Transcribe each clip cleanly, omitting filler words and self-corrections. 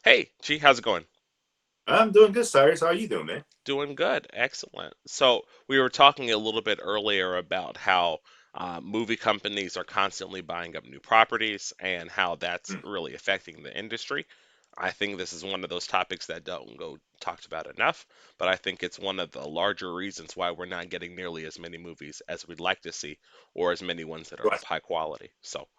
Hey, G, how's it going? I'm doing good, Cyrus. How are you doing, man? Doing good. Excellent. So, we were talking a little bit earlier about how movie companies are constantly buying up new properties and how that's Mm, really affecting the industry. I think this is one of those topics that don't go talked about enough, but I think it's one of the larger reasons why we're not getting nearly as many movies as we'd like to see, or as many ones that are of right. high quality. So,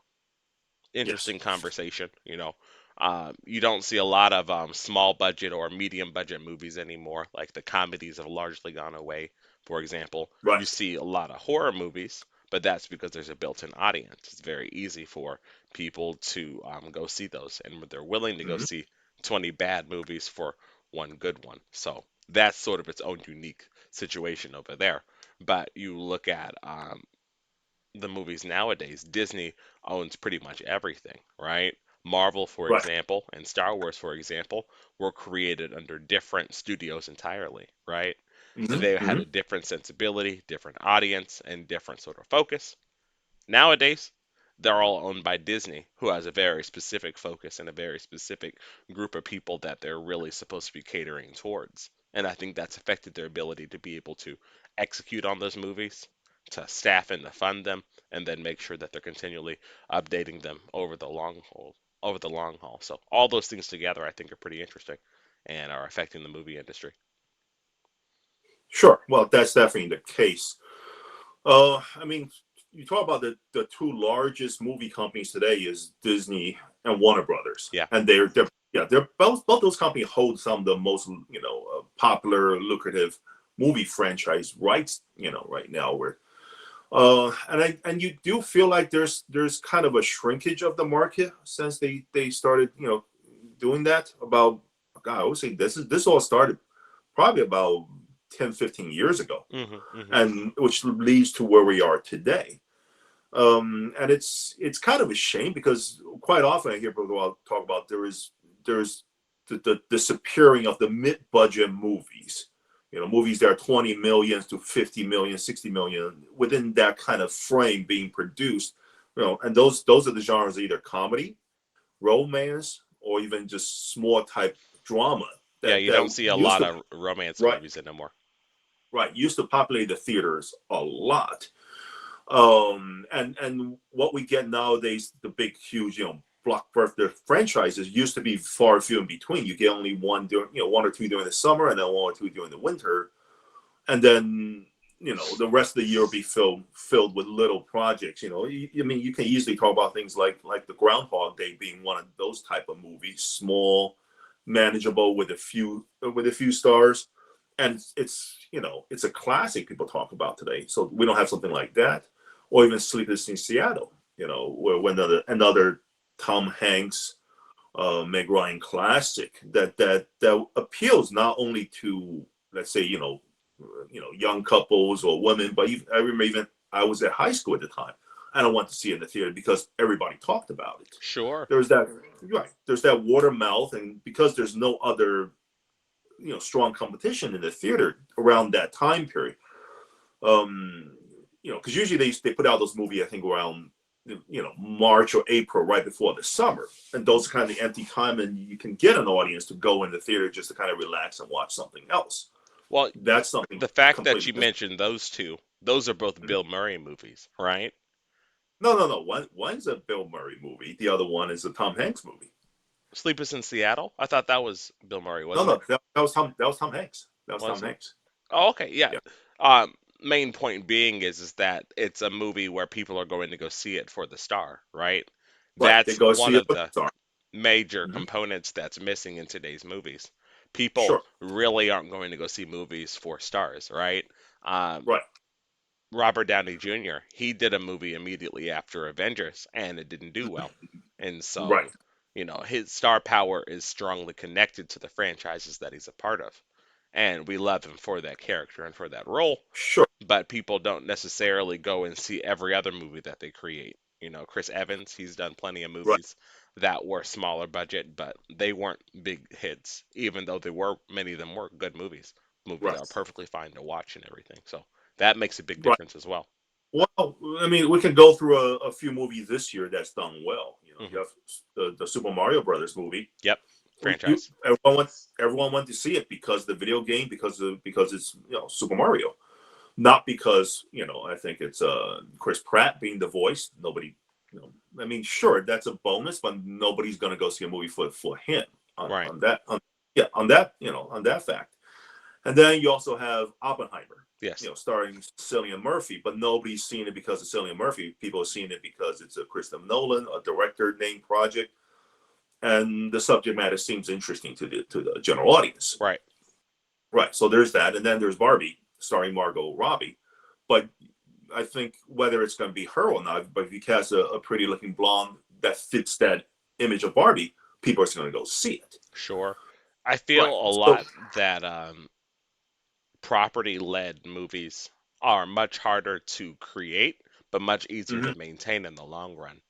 Yes. interesting conversation. You don't see a lot of small budget or medium budget movies anymore. Like the comedies have largely gone away. For example, you Right. see a lot of horror movies, but that's because there's a built-in audience. It's very easy for people to go see those, and they're willing to go Hmm. see 20 bad movies for one good one. So that's sort of its own unique situation over there. But you look at the movies nowadays, Disney owns pretty much everything, right? Marvel, for Right. example, and Star Wars, for example, were created under different studios entirely, right? Hmm. They had Hmm. a different sensibility, different audience, and different sort of focus. Nowadays, they're all owned by Disney, who has a very specific focus and a very specific group of people that they're really supposed to be catering towards. And I think that's affected their ability to be able to execute on those movies, to staff and to fund them, and then make sure that they're continually updating them over the long haul. Over the long haul. So all those things together, I think, are pretty interesting and are affecting the movie industry. Sure. Well, that's definitely the case. I mean, you talk about the two largest movie companies today is Disney and Warner Brothers, Yeah. and they're both those companies hold some of the most popular, lucrative movie franchise rights right now. Where and you do feel like there's kind of a shrinkage of the market since they started doing that about God, I would say this all started probably about 10, 15 years ago, Hmm. Hmm. and which leads to where we are today. And it's kind of a shame because quite often I hear people talk about there's the disappearing of the mid-budget movies. Movies that are 20 million to 50 million, 60 million within that kind of frame being produced. And those are the genres either comedy, romance, or even just small type drama Yeah, that you don't that see a used lot to of romance right movies anymore. right used to populate the theaters a lot. And what we get nowadays, the big huge blockbuster franchises used to be far few in between. You get only one during one or two during the summer, and then one or two during the winter, and then the rest of the year will be filled with little projects. I mean, you can easily talk about things like the Groundhog Day being one of those type of movies, small, manageable with a few stars, and it's a classic people talk about today. So we don't have something like that, or even Sleepless in Seattle. Where when another Tom Hanks, Meg Ryan classic that appeals not only to, let's say, young couples or women, but even, I remember even I was at high school at the time. I don't want to see it in the theater because everybody talked about it. Sure. There's that right. There's that water mouth, and because there's no other strong competition in the theater around that time period. Because usually they put out those movies I think around March or April, right before the summer, and those are kind of the empty time, and you can get an audience to go in the theater just to kind of relax and watch something else. Well, That's something the fact that completely you different. mentioned those two, those are both Mhm. Bill Murray movies, right? No, no, no. One's a Bill Murray movie. The other one is a Tom Hanks movie. Sleepless in Seattle? I thought that was Bill Murray, No, wasn't it? no, that was Tom Hanks. That was Was Tom it? Hanks. Oh, okay, yeah. Yeah, Main point being is that it's a movie where people are going to go see it for the star, right? right. They That's go one see it of with the the star. major Hmm. components that's missing in today's movies. People Sure. really aren't going to go see movies for stars, right? Um, Right. Robert Downey Jr., he did a movie immediately after Avengers and it didn't do well. And Right. so, his star power is strongly connected to the franchises that he's a part of. And we love him for that character and for that role, Sure. but people don't necessarily go and see every other movie that they create. Chris Evans, he's done plenty of Right. movies that were smaller budget, but they weren't big hits, even though many of them were good movies that Right. are perfectly fine to watch and everything. So that makes a big Right. difference as well. Well, I mean, we can go through a few movies this year that's done well. You Hmm. have the Super Mario Brothers movie. Yep. franchise. everyone went to see it because the video game, because it's Super Mario, not because I think it's Chris Pratt being the voice. Nobody, I mean, sure, that's a bonus, but nobody's gonna go see a movie for him Right. on that yeah, on that on that fact. And then you also have Oppenheimer, Yes. starring Cillian Murphy, but nobody's seen it because of Cillian Murphy. People are seeing it because it's a Christopher Nolan, a director named project, and the subject matter seems interesting to the general audience. Right. Right. So there's that, and then there's Barbie, starring Margot Robbie. But I think whether it's going to be her or not, but if you cast a pretty looking blonde that fits that image of Barbie, people are going to go see it. Sure. I feel Right. a So. lot that property-led movies are much harder to create, but much easier Mhm. to maintain in the long run.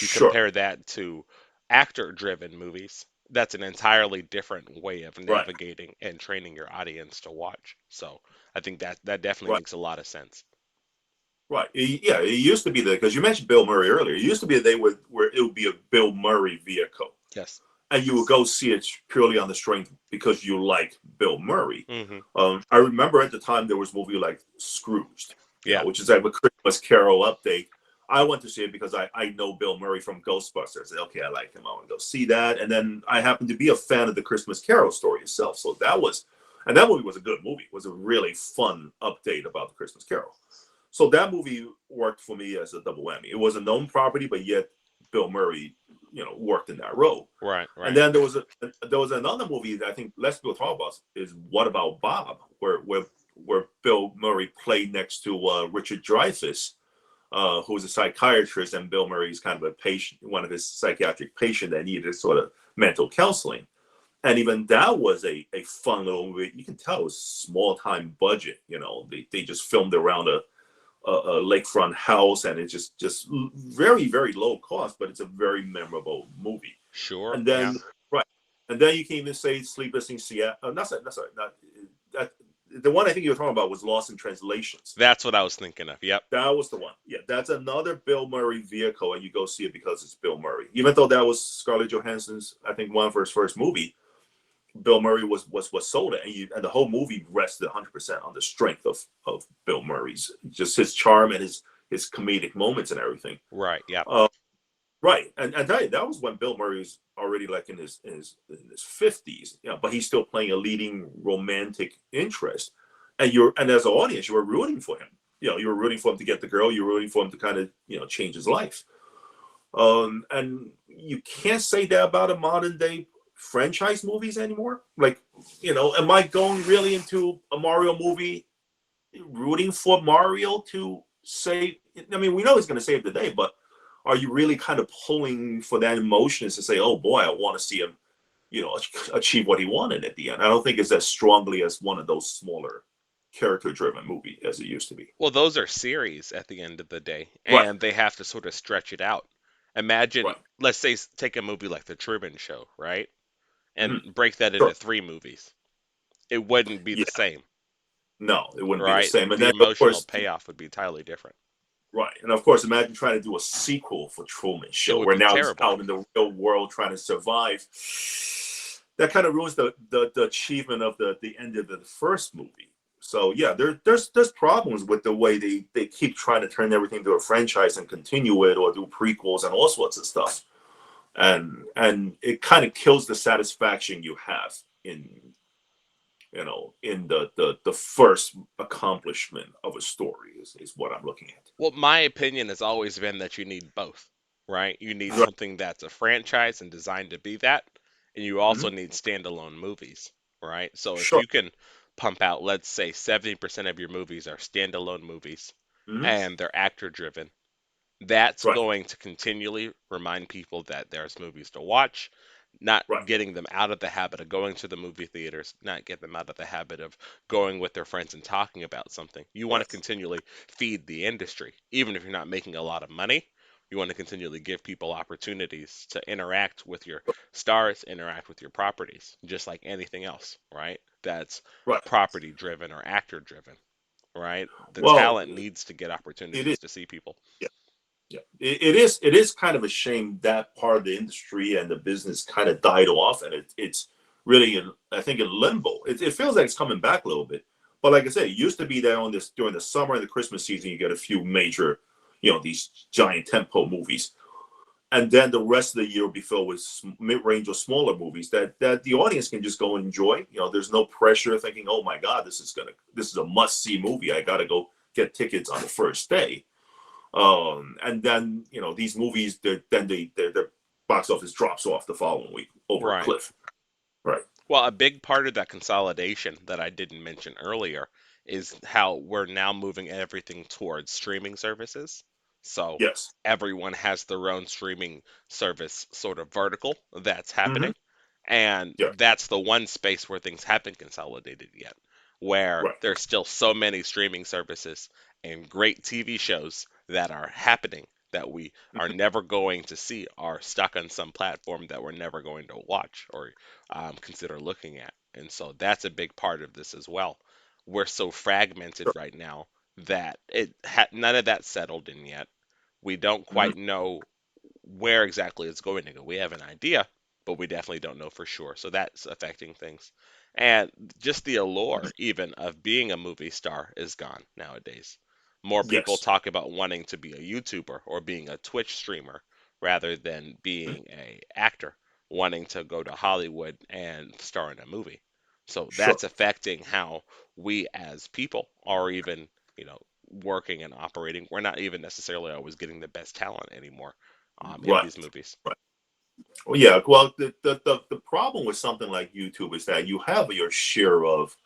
You Sure. compare that to actor-driven movies, that's an entirely different way of Right. navigating and training your audience to watch. So I think that definitely Right. makes a lot of sense. Right. Yeah. It used to be that because you mentioned Bill Murray earlier. It used to be they would where it would be a Bill Murray vehicle, Yes. and you would go see it purely on the strength because you like Bill Murray. Hmm. I remember at the time there was a movie like Scrooged, Yeah. which is like a Christmas Carol update. I went to see it because I know Bill Murray from Ghostbusters. I said, okay, I like him. I want to go see that. And then I happened to be a fan of the Christmas Carol story itself. So and that movie was a good movie. It was a really fun update about the Christmas Carol. So that movie worked for me as a double whammy. It was a known property, but yet Bill Murray, worked in that role. Right. And Right. then there was another movie that I think less people talk about is What About Bob, where Bill Murray played next to Richard Dreyfuss, who's a psychiatrist, and Bill Murray's kind of a patient, one of his psychiatric patient that needed sort of mental counseling. And even that was a fun little movie. You can tell it was small time budget. They just filmed around a lakefront house, and it's just very very low cost, but it's a very memorable movie. Sure. And Yeah. then right, and then you can even say Sleepless in Seattle. Not sorry, not that. The one I think you were talking about was Lost in Translations. That's what I was thinking of. Yep. That was the one. Yeah, that's another Bill Murray vehicle, and you go see it because it's Bill Murray. Even though that was Scarlett Johansson's, I think, one of her first movie, Bill Murray was sold it, and the whole movie rested 100% on the strength of Bill Murray's, just his charm and his comedic moments and everything. Right. Yep. Uh, right, and that was when Bill Murray was already like in his 50s, but he's still playing a leading romantic interest, and as an audience, you were rooting for him. You were rooting for him to get the girl. You were rooting for him to kind of change his life. And you can't say that about a modern day franchise movies anymore. Like, am I going really into a Mario movie rooting for Mario to save? I mean, we know he's going to save the day, but are you really kind of pulling for that emotion to say, oh boy, I want to see him, achieve what he wanted at the end? I don't think it's as strongly as one of those smaller character driven movie as it used to be. Well, those are series at the end of the day, Right. and they have to sort of stretch it out. Imagine, Right. let's say, take a movie like The Truman Show, right? And Mm-hmm. break that into Sure. three movies. It wouldn't be the Yeah. same, No, it wouldn't be the right? same. And The then, of emotional course, payoff would be entirely different. right. And of course, imagine trying to do a sequel for Truman It Show, would where be now he's terrible. out in the real world trying to survive. That kind of ruins the achievement of the end of the first movie. So yeah, there's problems with the way they keep trying to turn everything to a franchise and continue it or do prequels and all sorts of stuff. And it kind of kills the satisfaction you have in the first accomplishment of a story is what I'm looking at. Well, my opinion has always been that you need both, right? You need Right. something that's a franchise and designed to be that, and you Mm-hmm. also need standalone movies, right? So if Sure. you can pump out, let's say, 70% of your movies are standalone movies Mm-hmm. and they're actor driven, that's Right. going to continually remind people that there's movies to watch, not Right. getting them out of the habit of going to the movie theaters, not get them out of the habit of going with their friends and talking about something. You want to Right. continually feed the industry, even if you're not making a lot of money. You want to continually give people opportunities to interact with your stars, interact with your properties, just like anything else, right? That's Right. property driven or actor driven, right? The Well, talent needs to get it is. opportunities to see people. Yeah. Yeah, it is kind of a shame that part of the industry and the business kind of died off, and it's really I think in limbo. It feels like it's coming back a little bit, but like I said, it used to be that on this during the summer and the Christmas season, you get a few major, these giant tempo movies, and then the rest of the year will be filled with mid-range or smaller movies that the audience can just go and enjoy. There's no pressure thinking, oh my God, this is a must-see movie. I got to go get tickets on the first day. And then these movies, their box office drops off the following week over a Right. cliff. Right. Well, a big part of that consolidation that I didn't mention earlier is how we're now moving everything towards streaming services. So Yes. everyone has their own streaming service sort of vertical that's Mm-hmm. happening. And Yeah. that's the one space where things haven't consolidated yet, where Right. there's still so many streaming services and great TV shows that are happening that we are never going to see are stuck on some platform that we're never going to watch or consider looking at. And so that's a big part of this as well. We're so fragmented Sure. right now that none of that's settled in yet. We don't Mm-hmm. quite know where exactly it's going to go. We have an idea, but we definitely don't know for sure. So that's affecting things. And just the allure, even of being a movie star, is gone nowadays. More people Yes. talk about wanting to be a YouTuber or being a Twitch streamer rather than Mhm. being a actor, wanting to go to Hollywood and star in a movie. So Sure. that's affecting how we as people are even, you know, working and operating. We're not even necessarily always getting the best talent anymore in Right. these movies. Right. Well, yeah. Well, the problem with something like YouTube is that you have your share of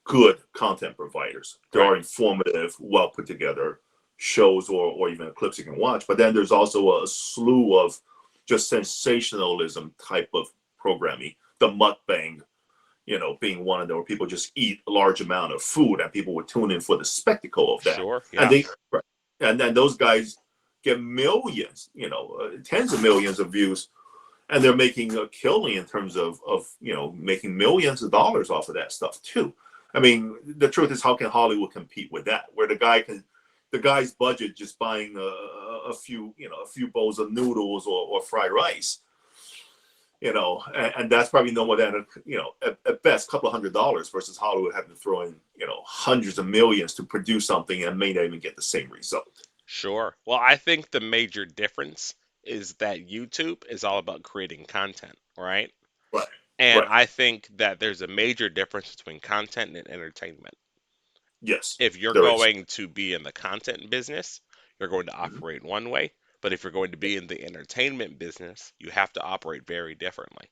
good content providers. There Right. are informative, well put together shows or even clips you can watch. But then there's also a slew of just sensationalism type of programming. The mukbang, being one of them where people just eat a large amount of food and people would tune in for the spectacle of that. Sure. And Yeah. they and then those guys get millions, tens of millions of views, and they're making a killing in terms of making millions of dollars off of that stuff too. I mean, the truth is, how can Hollywood compete with that? Where the guy's budget just buying a few bowls of noodles or fried rice, and that's probably no more than at best a couple of $100 versus Hollywood having to throw in hundreds of millions to produce something and may not even get the same result. Sure. Well, I think the major difference is that YouTube is all about creating content, right? Right, And right, I think that there's a major difference between content and entertainment. yes, If you're there is. going to be in the content business, you're going to Mhm. operate one way. But if you're going to be in the entertainment business, you have to operate very differently.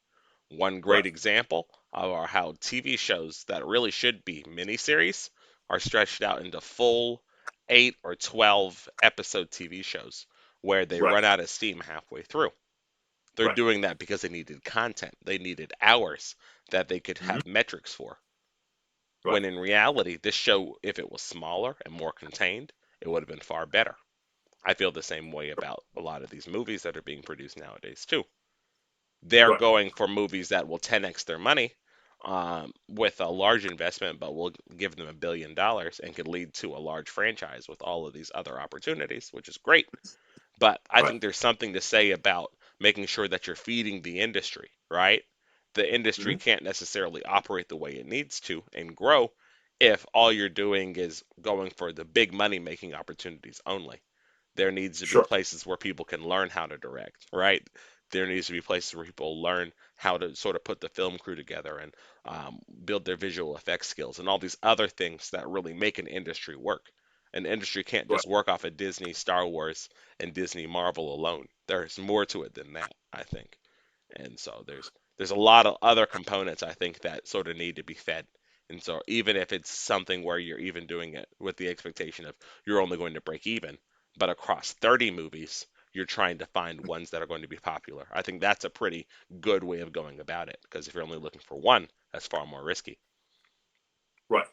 One great Right, example are how TV shows that really should be miniseries are stretched out into full 8 or 12 episode TV shows where they right, run out of steam halfway through. They're right, doing that because they needed content. They needed hours that they could mhm, have metrics for. right, When in reality, this show, if it was smaller and more contained, it would have been far better. I feel the same way about a lot of these movies that are being produced nowadays, too. They're right, going for movies that will 10x their money with a large investment, but will give them $1 billion and could lead to a large franchise with all of these other opportunities, which is great. But I right, think there's something to say about making sure that you're feeding the industry, right? The industry mhm, can't necessarily operate the way it needs to and grow if all you're doing is going for the big money making opportunities only. There needs to be sure, places where people can learn how to direct, right? There needs to be places where people learn how to sort of put the film crew together and build their visual effects skills and all these other things that really make an industry work. An industry can't right, just work off of Disney, Star Wars, and Disney Marvel alone. There's more to it than that, I think. And so there's a lot of other components I think that sort of need to be fed. And so even if it's something where you're even doing it with the expectation of you're only going to break even, but across 30 movies, you're trying to find ones that are going to be popular. I think that's a pretty good way of going about it because if you're only looking for one, that's far more risky. right.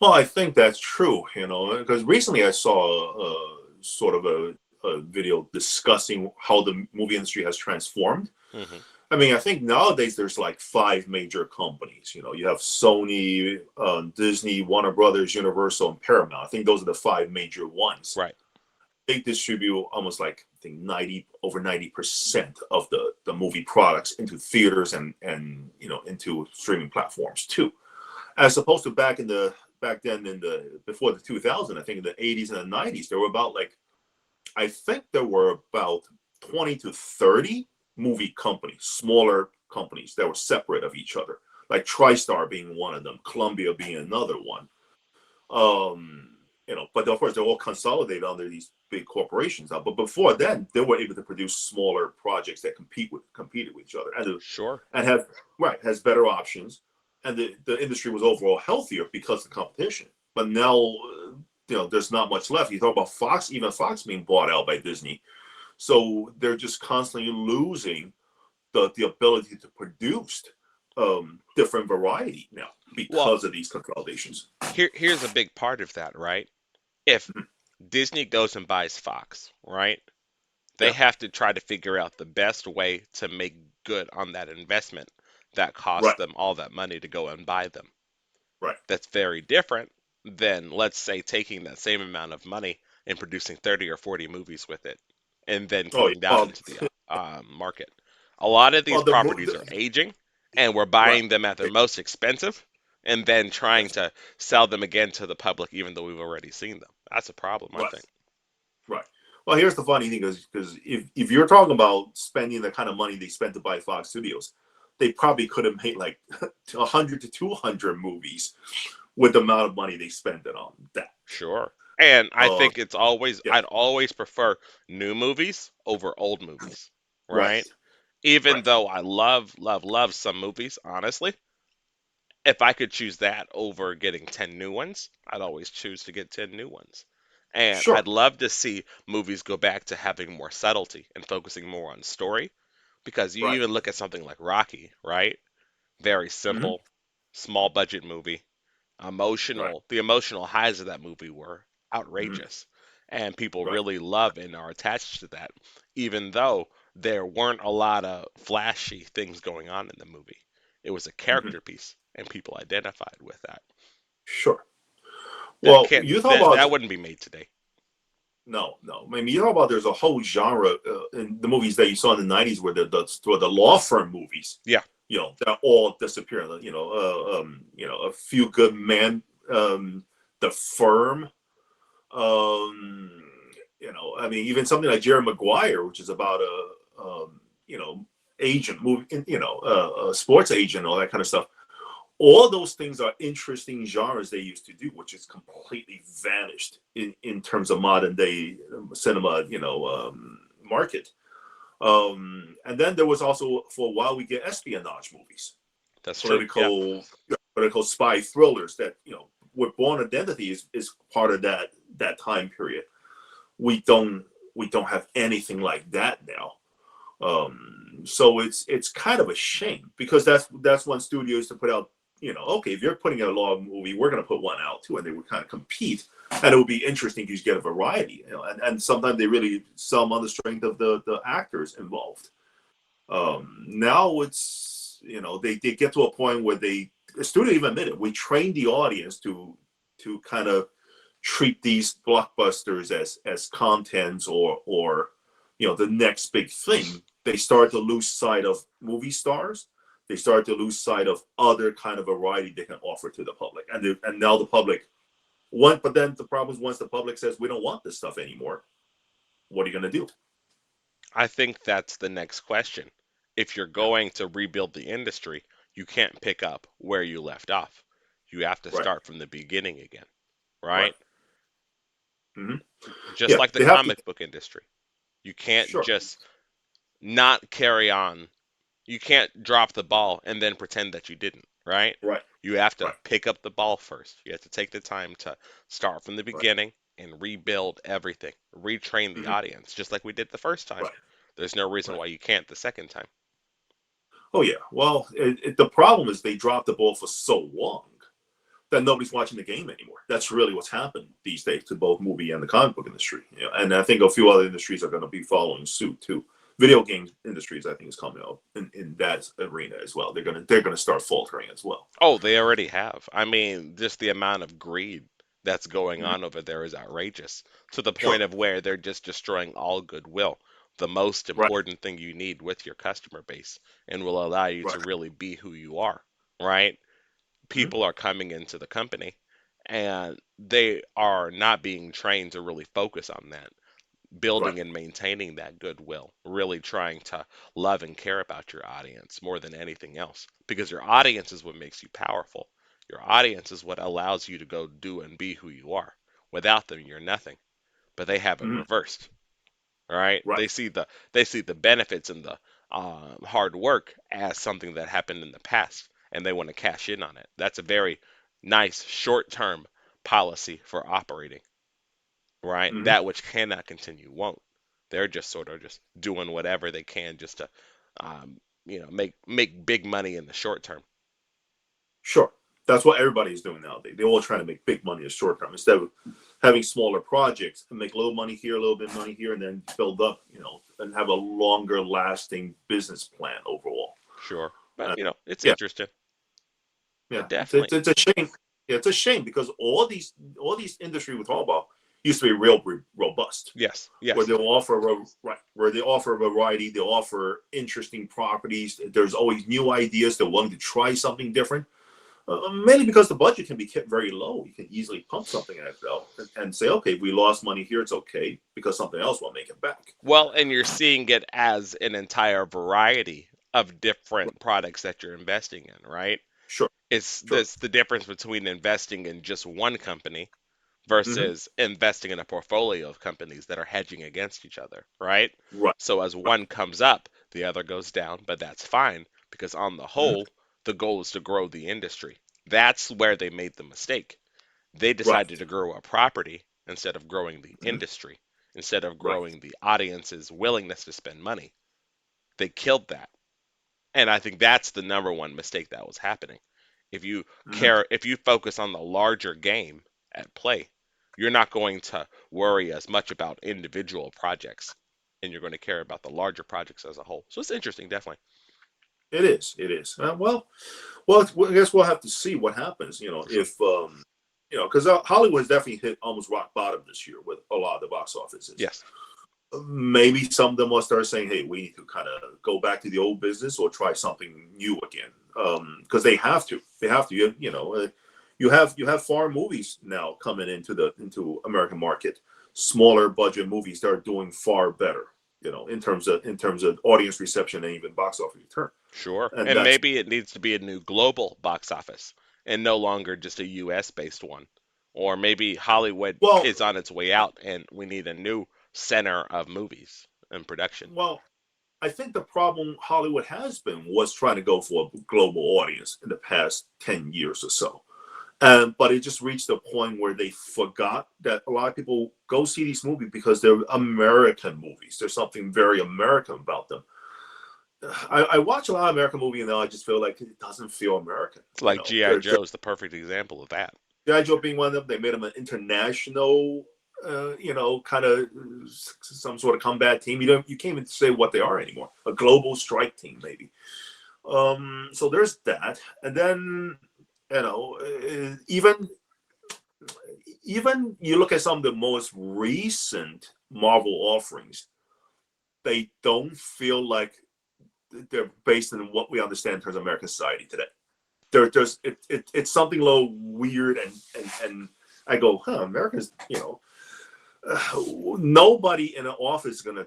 Well, I think that's true, because recently I saw sort of a video discussing how the movie industry has transformed. Hmm. I mean, I think nowadays there's like five major companies. You have Sony, Disney, Warner Brothers, Universal, and Paramount. I think those are the five major ones. Right. they distribute almost like I think 90% of the movie products into theaters and into streaming platforms too, as opposed to back then in the before the 2000. I think in the 80s and the 90s there were about like I think there were about 20 to 30 movie companies, smaller companies that were separate of each other, like TriStar being one of them, Columbia being another one. But of course they're all consolidated under these big corporations now. But before then, they were able to produce smaller projects that competed with each other Sure. and have has better options, and the industry was overall healthier because of the competition. But now, there's not much left. You talk about Fox, even Fox being bought out by Disney, so they're just constantly losing the ability to produce different variety now Well, because of these consolidations. here's a big part of that, right? If Mhm. Disney goes and buys Fox, right? They Yeah, have to try to figure out the best way to make good on that investment that cost right, them all that money to go and buy them. right. That's very different than, let's say, taking that same amount of money and producing 30 or 40 movies with it and then Oh, yeah. putting that into the market. A lot of these Well, properties are aging, and we're right, buying them at their most expensive and then trying yes, to sell them again to the public, even though we've already seen them. That's a problem, I right, think. right. Well, here's the funny thing is because if you're talking about spending the kind of money they spent to buy Fox Studios, they probably could have made like 100 to 200 movies with the amount of money they spent it on that. Sure. And I Uh, think it's always, yeah, I'd always prefer new movies over old movies, right, right? Even right. though I love, love, love some movies, honestly, if I could choose that over getting 10 new ones, I'd always choose to get 10 new ones. And Sure. I'd love to see movies go back to having more subtlety and focusing more on story. Because you Right. even look at something like Rocky, right? Very Hmm. simple, small budget movie. Right. The emotional highs of that movie were Hmm. outrageous. And people Right. really love and are attached to that, even though there weren't a lot of flashy things going on in the movie. It was a Hmm. character piece, and people identified with that. Sure. Well, you talk about That wouldn't be made today. no, no. I mean, you talk about there's a whole genre in the movies that you saw in the '90s where the law firm movies, Yeah, that all disappear. A few good men, the firm, um, I mean, even something like Jerry Maguire, which is about you know, agent movie, a sports agent, all that kind of stuff. All those things are interesting genres they used to do, which is completely vanished in terms of modern day cinema, market. And then there was also for a while we get espionage movies, that's true. Yeah, political spy thrillers that with Born Identity is part of that time period. We don't we don't have anything like that now. So it's kind of a shame because that's one studio used to put out. Okay, if you're putting out a long movie, we're going to put one out too, and they would kind of compete, and it would be interesting because you get a variety. And sometimes they really sell them on the strength of the actors involved. Now it's they get to a point where the studio even admitted we train the audience to kind of treat these blockbusters as contents or the next big thing. They start to lose sight of movie stars. They start to lose sight of other kind of variety they can offer to the public, and now the public want. But then the problem is once the public says we don't want this stuff anymore, what are you going to do? I think that's the next question. If you're Yeah, going to rebuild the industry, you can't pick up where you left off. You have to right, start from the beginning again, right. right? Hmm. Just Yeah, like the they have to. comic book industry. You can't Sure. just not carry on. You can't drop the ball and then pretend that you didn't, right? Right, You have to right. pick up the ball first. You have to take the time to start from the Right. beginning and rebuild everything, retrain the Hmm. audience, just like we did the first time. Right. There's no reason Right. why you can't the second time. Oh yeah. Well, the problem is they dropped the ball for so long that nobody's watching the game anymore. That's really what's happened these days to both movie and the comic book industry. And I think a few other industries are going to be following suit too. Video game industries, I think, is coming up in that arena as well. They're gonna start faltering as well. Oh, they already have. I mean, just the amount of greed. that's going Mhm. on over there is outrageous to the point Sure. of where they're just destroying all goodwill, the most Right. important thing you need with your customer base, and will allow you to Right. really be who you are, right? Mhm. People are coming into the company and they are not being trained to really focus on that, Right. building and maintaining that goodwill, really trying to love and care about your audience more than anything else. Because your audience is what makes you powerful. Your audience is what allows you to go do and be who you are. Without them, you're nothing. But they have it Mhm. reversed, right? Right. They see the benefits and the hard work as something that happened in the past, and they want to cash in on it. That's a very nice short-term policy for operating, right? Mhm. That which cannot continue won't. They're just sort of just doing whatever they can just to, make big money in the short term. Sure. That's what everybody's doing nowadays. They're all trying to make big money in the short term instead of having smaller projects and make a little money here, a little bit of money here, and then build up, and have a longer lasting business plan overall. Sure, but Uh, it's yeah, interesting. yeah. But It's, definitely, it's a shame. Yeah, it's a shame because all these industry we talk about used to be real robust, yes, where yes. they'll offer right, where they offer variety, they'll offer interesting properties. There's always new ideas. They're willing to try something different. Mainly because the budget can be kept very low. You can easily pump something in it though, and say, okay, we lost money here. It's okay because something else will make it back. Well, and you're seeing it as an entire variety of Right. different products that you're investing in, right? Sure, It's sure. this the difference between investing in just one company Hmm. versus investing in a portfolio of companies that are hedging against each other, right? Right, So as right. one comes up, the other goes down, but that's fine because on the Hmm. whole, the goal is to grow the industry. That's where they made the mistake. They decided Right. to grow a property instead of growing the Hmm. industry, instead of Right. growing the audience's willingness to spend money. They killed that. And I think that's the number one mistake that was happening. Hmm. If you focus on the larger game at play, you're not going to worry as much about individual projects and you're going to care about the larger projects as a whole. So it's interesting, definitely. It is. It is. Well, I guess we'll have to see what happens. For sure. If because Hollywood's definitely hit almost rock bottom this year with a lot of the box offices. Yes. Maybe some of them will start saying, "Hey, we need to kind of go back to the old business or try something new again," because they have to. They have to. You have foreign movies now coming into American market, smaller budget movies that are doing far better. In terms of audience reception and even box office return, Sure. and And that's maybe it needs to be a new global box office and no longer just a US based one. Or maybe Hollywood well, is on its way out and we need a new center of movies and production. well. I think the problem Hollywood has been was trying to go for a global audience in the past 10 years or so. But it just reached a point where they forgot that a lot of people go see these movies because they're American movies. There's something very American about them. I watch a lot of American movies and now I just feel like it doesn't feel American. It's like G.I. They're Joe is the perfect example of that. G.I. Joe being one of them. They made them an international, kind of some sort of combat team. You can't even say what they are anymore. A global strike team, maybe. So there's that, and then even you look at some of the most recent Marvel offerings, they don't feel like they're based on what we understand in terms of American society today. It's something a little weird, and I go, huh, America's, nobody in an office is gonna,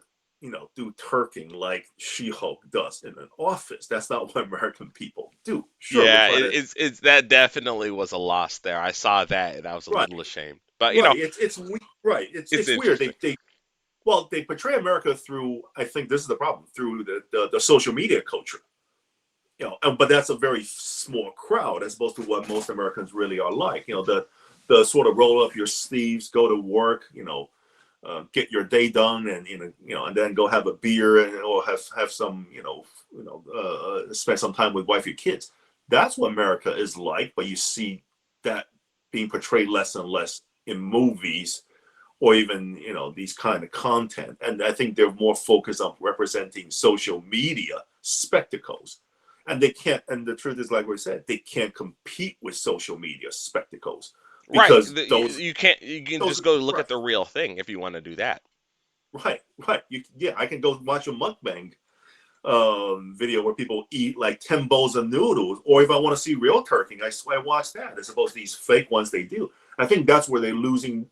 do turking like She-Hulk does in an office. That's not what American people do. Sure, we're Yeah, trying to it's that definitely was a loss there. I saw that and I was a right, little ashamed. But right. Right. It's it's it's weird. interesting. They portray America through. I think this is the problem through the social media culture. But that's a very small crowd as opposed to what most Americans really are like. The sort of roll up your sleeves, go to work, get your day done, and and then go have a beer and or have some, spend some time with wife or kids. That's what America is like. But you see that being portrayed less and less in movies or even these kind of content. And I think they're more focused on representing social media spectacles. And they can't. And the truth is, like we said, they can't compete with social media spectacles. Right. because You can't. You can those just go look right, at the real thing if you want to do that. right. Yeah, I can go watch a mukbang video where people eat like 10 bowls of noodles, or if I want to see real turkey, I watch that as opposed to these fake ones they do. I think that's where they're losing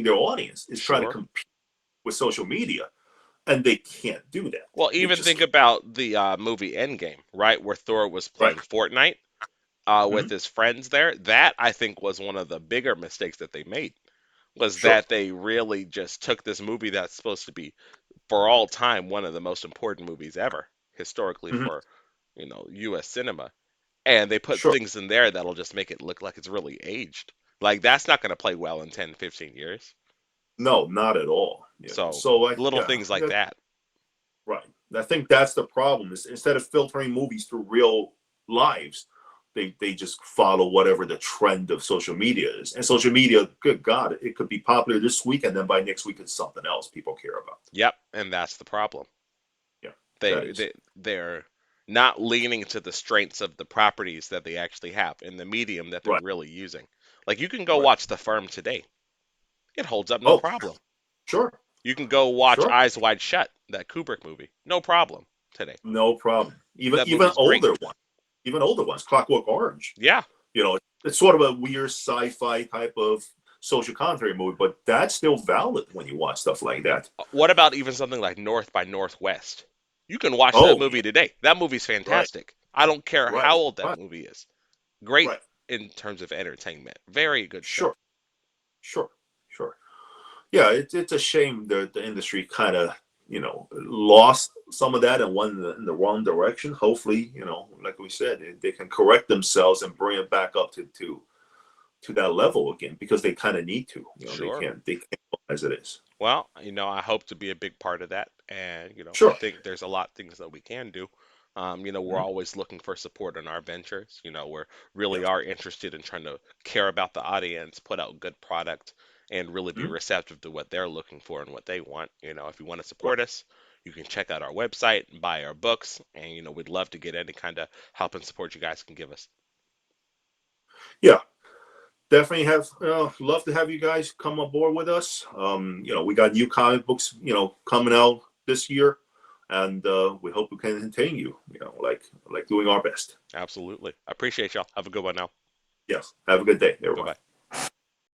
their audience is trying to Sure. compete with social media, and they can't do that. Well, They even just think can't. about the movie Endgame, right, where Thor was Right. playing Fortnite with Mm-hmm. his friends there. That I think was one of the bigger mistakes that they made. Was Sure. that they really just took this movie that's supposed to be for all time one of the most important movies ever historically Mm-hmm. for U.S. cinema, and they put Sure. things in there that'll just make it look like it's really aged. Like that's not going to play well in 10, 15 years. No, not at all. So So little things like that. right. I think that's the problem. Is instead of filtering movies through real lives, they just follow whatever the trend of social media is. And social media, good God, it could be popular this week, and then by next week it's something else people care about. Yep, and that's the problem. Yeah, that They, is they they're not leaning to the strengths of the properties that they actually have in the medium that they're right. really using. Like you can go Right. watch The Firm today. It holds up no Oh, problem. sure, You can go watch sure, Eyes Wide Shut, that Kubrick movie. No problem today. no problem. Even That movie's great. even older ones, Clockwork Orange. Yeah. It's sort of a weird sci-fi type of social commentary movie, but that's still valid when you watch stuff like that. What about even something like North by Northwest? You can watch that Oh, movie today. That movie's right, fantastic. I don't care right, how old that right, movie is. Great right. in terms of entertainment. Very good Sure, stuff. sure, sure. Yeah, it's a shame the industry kind of lost some of that and went in the wrong direction. Hopefully, like we said, they can correct themselves and bring it back up to that level again because they kind of need to. Sure. They can't go as it is. Well, I hope to be a big part of that, and I Sure. think there's a lot of things that we can do. We're Mhm. always looking for support in our ventures. We're really Yes. are interested in trying to care about the audience, put out good product, and really be Mhm. receptive to what they're looking for and what they want. If you want to Right. support us, you can check out our website and buy our books, and we'd love to get any kind of help and support you guys can give us. Yeah. Definitely have love to have you guys come aboard with us. We got new comic books, coming out this year, and we hope we can continue. Like doing our best. Absolutely. I appreciate y'all. Have a good one now. Yes. Have a good day, Bye everyone. bye.